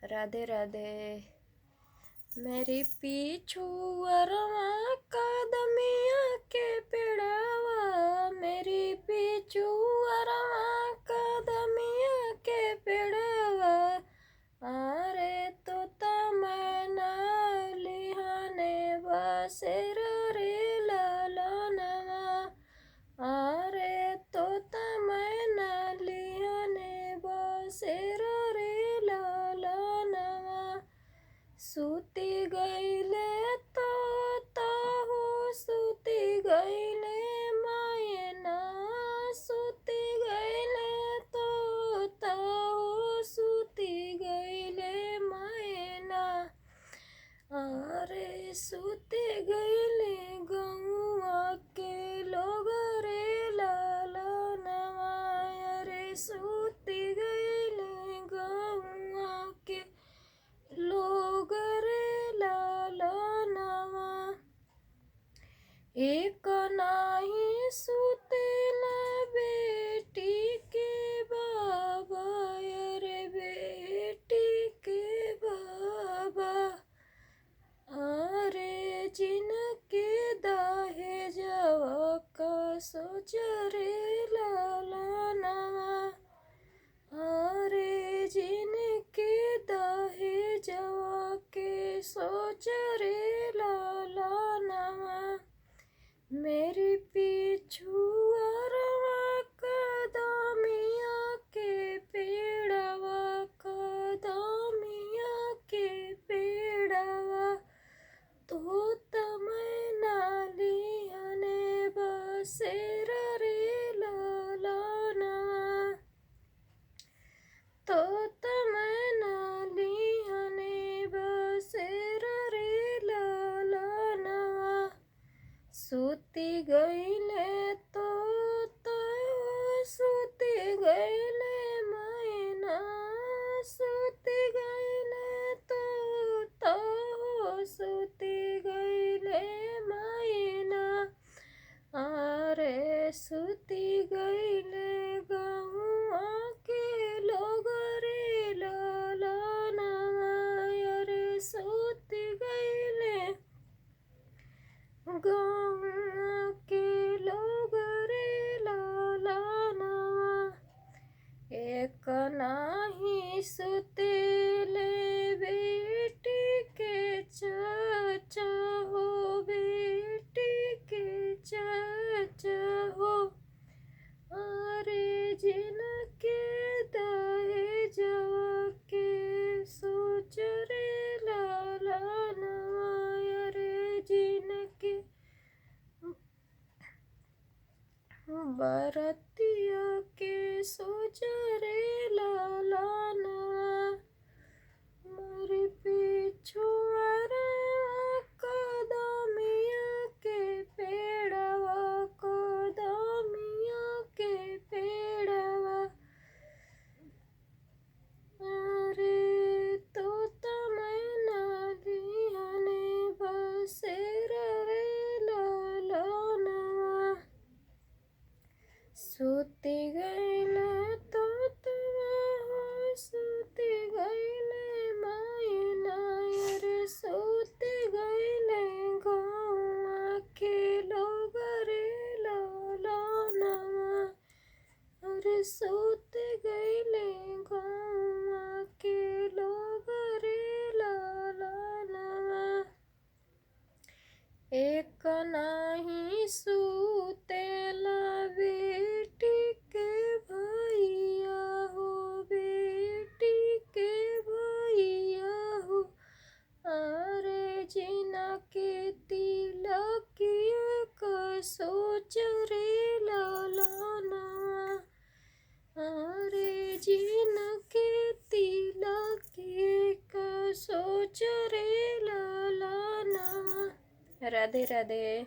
राधे राधे। मेरी पीछू अरवा कदमिया के पेड़वा, मेरी पीछू अरवा कदमिया के पेड़वा, अरे तो तमना लिहाने बसेर रे ललनवा, अरे तो तमना लिहाने बसेर रे ललनवा। सूती गईले तो ताहू सूती गईले मायना, सूती गईले तो ताहू सूती गईले मायना, अरे सूती गईले गौआ के लोग रे ललनवा, अरे सूती गईले गौआ के लोग रे ललनवा। एक नाही सुतेला बेटी के बाबा, अरे बेटी के बाबा, अरे जिनके दहेजवा का सोच रे ललनवा, अरे जिनके दहेजवा के सोच रे ललनवा। मेरी पीछू अरवा कदमिया के पेड़वा, कदमिया के पेड़वा, तो तमना लिहाने बसेर रे ललनवा, तो तमना लिहाने बसेर रे ललनवा। सूती गईले तो सूती गईले मायना, सूती गईले तो सूती गईले मायना, अरे सूती गईले गौआ के लोग रे ललनवा, अरे सूती गईले गौआ के लोग रे ललनवा। एक नाही सुतेले बेटी के चाचा हो, बेटी के चाचा हो, अरे जिनके दहेजवा के सोच रे ललनवा, अरे जिनके बरतिया के सोच रे ललनवा। मोरे पीछू अरवा कदमिया के पेड़वा, कदमिया के पेड़वा, अरे तो तमना लिहाने बसेर रे ललनवा। सूती गईले तो ताहू सूती गईले मायना, अरे सूती गईले गौआ के लोग रे ललनवा, अरे सूती गईले गौआ के लोग रे ललनवा। एक नाही सुतेला बेटी के भैया हो, बेटी के भैया हो, अरे जिनके तिलकिया का सोच रे ललनवा, अरे जिनके तिलकिया का सोच रे ललनवा। राधे राधे।